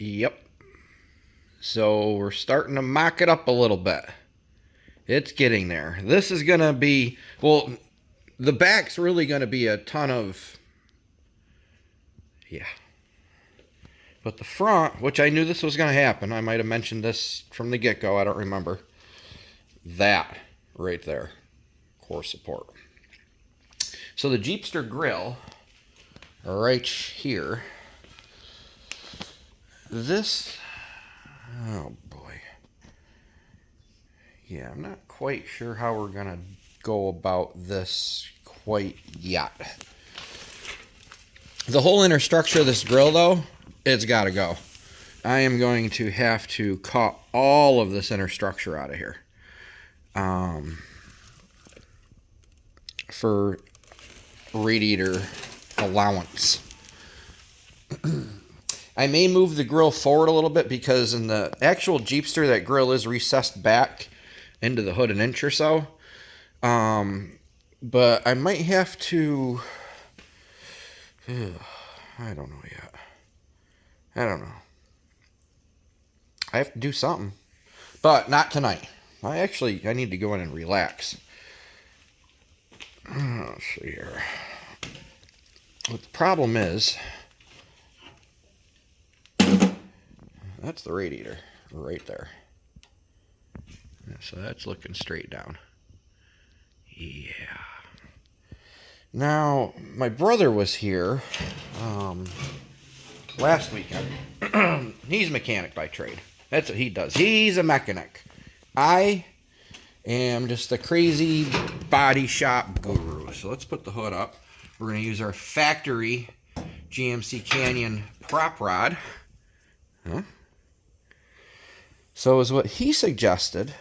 Yep. So we're starting to mock it up a little bit. It's getting there. This is going to be, well, the back's really going to be a ton of, yeah. But the front, which I knew this was going to happen, I might have mentioned this from the get-go, I don't remember. That right there, core support. So the Jeepster grill, right here, this, oh boy. Yeah, I'm not quite sure how we're going to go about this quite yet. The whole inner structure of this grill, though, it's got to go. I am going to have to cut all of this inner structure out of here. For radiator allowance. I may move the grill forward a little bit because in the actual Jeepster, that grill is recessed back into the hood an inch or so. But I might have to... I don't know yet. I don't know. I have to do something. But not tonight. I need to go in and relax. Let's see here. What the problem is, that's the radiator right there. So that's looking straight down. Yeah. Now, my brother was here last weekend. He's a mechanic by trade. That's what he does. He's a mechanic. I am just a crazy body shop guru. So let's put the hood up. We're going to use our factory GMC Canyon prop rod. Huh? So is what he suggested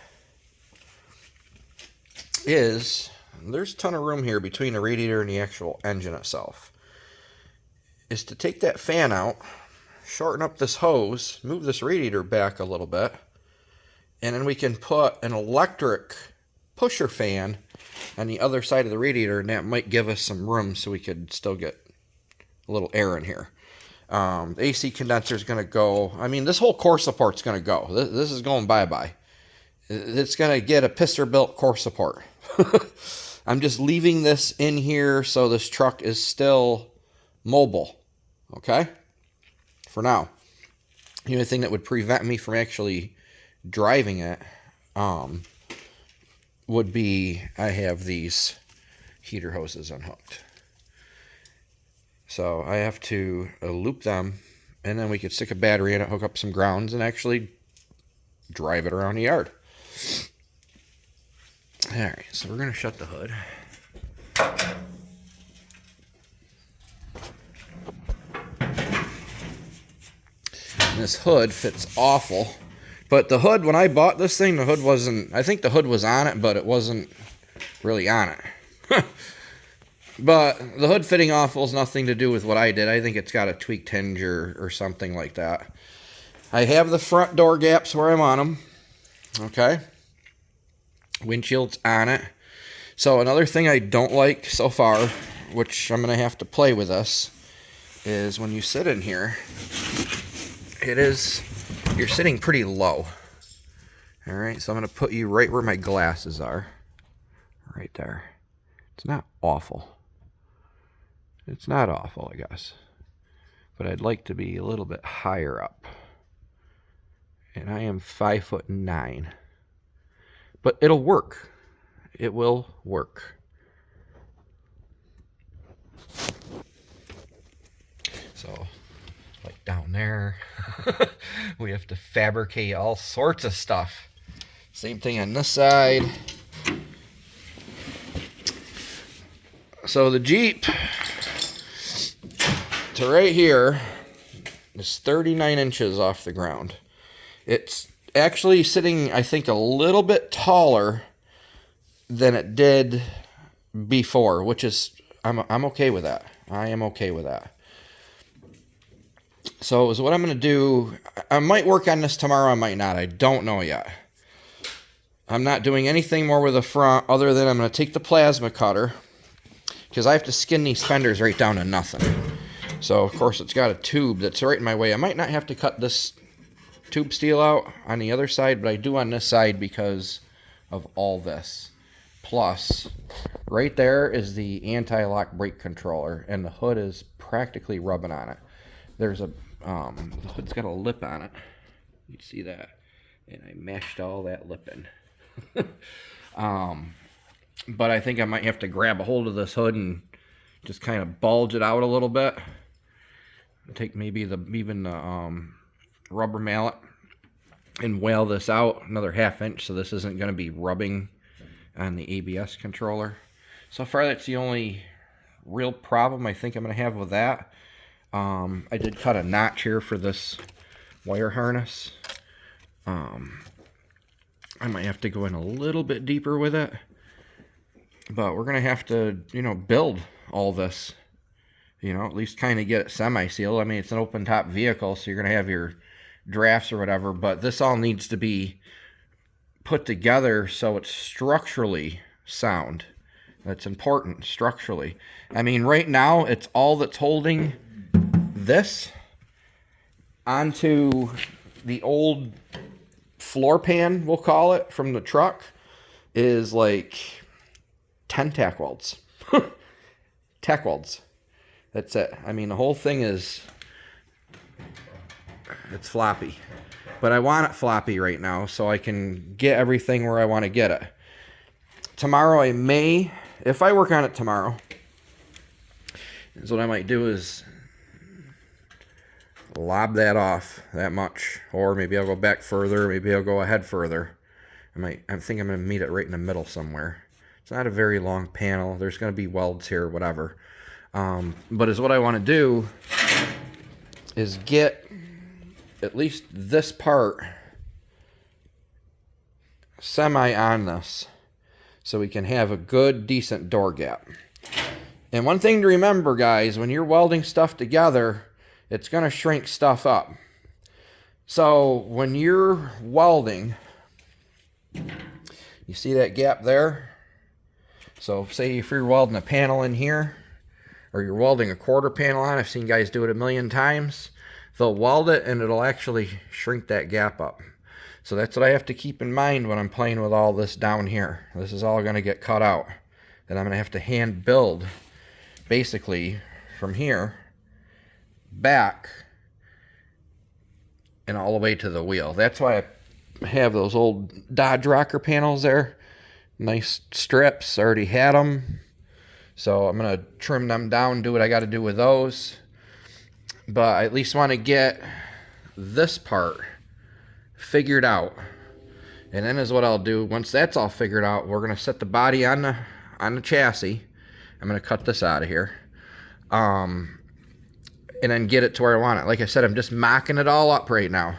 is there's a ton of room here between the radiator and the actual engine itself. Is to take that fan out, shorten up this hose, move this radiator back a little bit, and then we can put an electric pusher fan on the other side of the radiator, and that might give us some room so we could still get a little air in here. The AC condenser is going to go. I mean, this whole core support's going to go. This is going bye-bye. It's going to get a piston-built core support. I'm just leaving this in here so this truck is still mobile. Okay? For now. The only thing that would prevent me from actually driving it would be I have these heater hoses unhooked. So I have to loop them, and then we could stick a battery in it, hook up some grounds, and actually drive it around the yard. Alright, so we're going to shut the hood. And this hood fits awful. But the hood, when I bought this thing, the hood wasn't... I think the hood was on it, but it wasn't really on it. But the hood fitting awful has nothing to do with what I did. I think it's got a tweaked hinge or something like that. I have the front door gaps where I want them. Okay. Windshield's on it. So another thing I don't like so far, which I'm going to have to play with this, is when you sit in here, you're sitting pretty low. Alright, so I'm going to put you right where my glasses are. Right there. It's not awful. It's not awful, I guess. But I'd like to be a little bit higher up. And I am 5'9". But it'll work. It will work. So, like down there, we have to fabricate all sorts of stuff. Same thing on this side. So the Jeep to right here is 39 inches off the ground. It's actually sitting, I think, a little bit taller than it did before, which is, I'm okay with that. I am okay with that. So what I'm going to do, I might work on this tomorrow, I might not. I don't know yet. I'm not doing anything more with the front other than I'm going to take the plasma cutter, because I have to skin these fenders right down to nothing. So, of course, it's got a tube that's right in my way. I might not have to cut this tube steel out on the other side, but I do on this side because of all this. Plus, right there is the anti-lock brake controller, and the hood is practically rubbing on it. There's a, the hood's got a lip on it. You can see that. And I mashed all that lip in. But I think I might have to grab a hold of this hood and just kind of bulge it out a little bit. Take maybe even the rubber mallet and whale this out another 1/2 inch so this isn't going to be rubbing on the ABS controller. So far that's the only real problem I think I'm going to have with that. I did cut a notch here for this wire harness. I might have to go in a little bit deeper with it, but we're going to have to, you know, build all this, you know, at least kind of get it semi-sealed. I mean, it's an open top vehicle, so you're going to have your drafts or whatever, but this all needs to be put together so it's structurally sound. That's important, structurally. I mean, right now, it's all that's holding this onto the old floor pan, we'll call it, from the truck, is like 10 tack welds. Tack welds. That's it. I mean, the whole thing is, it's floppy. But I want it floppy right now so I can get everything where I want to get it. Tomorrow I may, if I work on it tomorrow, is what I might do is lob that off that much. Or maybe I'll go back further. Maybe I'll go ahead further. I think I'm going to meet it right in the middle somewhere. It's not a very long panel. There's going to be welds here, whatever. But is what I want to do is get at least this part semi on this so we can have a good, decent door gap. And one thing to remember, guys, when you're welding stuff together, it's going to shrink stuff up. So when you're welding, you see that gap there? So say if you're welding a panel in here, or you're welding a quarter panel on, I've seen guys do it a million times. They'll weld it and it'll actually shrink that gap up. So that's what I have to keep in mind when I'm playing with all this down here. This is all going to get cut out. And I'm going to have to hand build basically from here back and all the way to the wheel. That's why I have those old Dodge rocker panels there. Nice strips, already had them. So I'm going to trim them down, do what I got to do with those. But I at least want to get this part figured out. And then is what I'll do. Once that's all figured out, we're going to set the body on the chassis. I'm going to cut this out of here. And then get it to where I want it. Like I said, I'm just mocking it all up right now.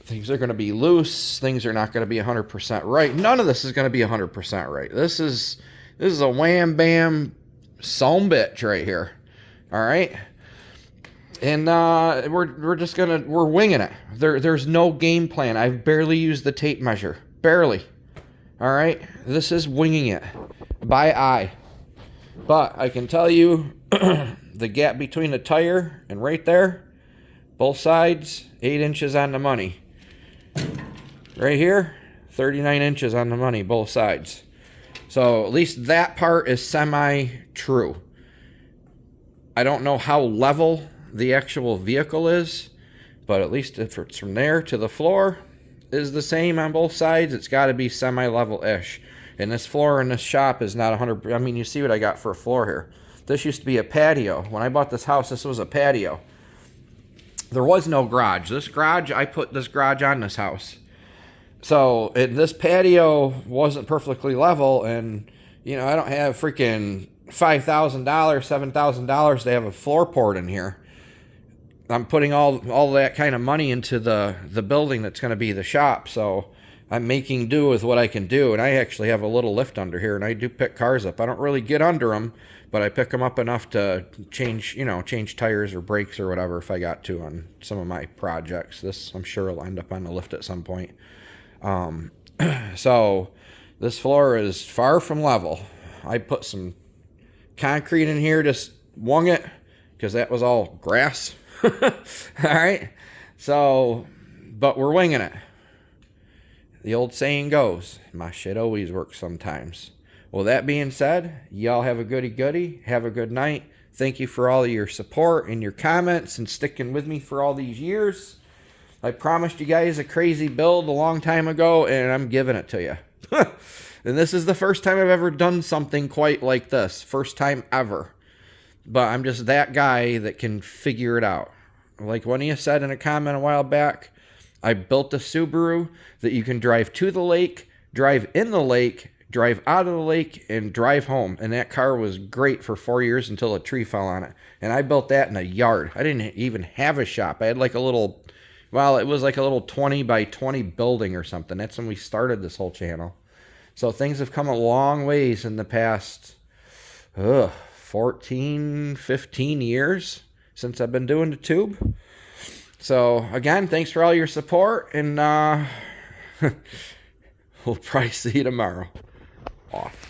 Things are going to be loose. Things are not going to be 100% right. None of this is going to be 100% right. This is a wham bam son bitch right here. All right. And we're winging it. There's no game plan. I've barely used the tape measure. Barely. All right. This is winging it by eye. But I can tell you the gap between the tire and right there, both sides, 8 inches on the money. Right here, 39 inches on the money, both sides. So at least that part is semi-true. I don't know how level the actual vehicle is, but at least if it's from there to the floor is the same on both sides, it's got to be semi-level-ish. And this floor in this shop is not 100. I mean, you see what I got for a floor here. This used to be a patio. When I bought this house, this was a patio. There was no garage. I put this garage on this house. So this patio wasn't perfectly level, and you know, I don't have freaking $5,000, $7,000 to have a floor poured in here. I'm putting all that kind of money into the building that's going to be the shop, so I'm making do with what I can do. And I actually have a little lift under here, and I do pick cars up. I don't really get under them, but I pick them up enough to change tires or brakes or whatever if I got to on some of my projects. This, I'm sure, will end up on the lift at some point. So this floor is far from level. I put some concrete in here, just wung it, because that was all grass. All right. So, but we're winging it. The old saying goes, my shit always works sometimes. Well, that being said, y'all have a goody. Have a good night. Thank you for all of your support and your comments and sticking with me for all these years. I promised you guys a crazy build a long time ago, and I'm giving it to you. And this is the first time I've ever done something quite like this. First time ever. But I'm just that guy that can figure it out. Like one of you said in a comment a while back, I built a Subaru that you can drive to the lake, drive in the lake, drive out of the lake, and drive home. And that car was great for 4 years until a tree fell on it. And I built that in a yard. I didn't even have a shop. I had like a little, well, it was like a little 20 by 20 building or something. That's when we started this whole channel. So things have come a long ways in the past 14, 15 years since I've been doing the tube. So again, thanks for all your support, and we'll probably see you tomorrow. Off.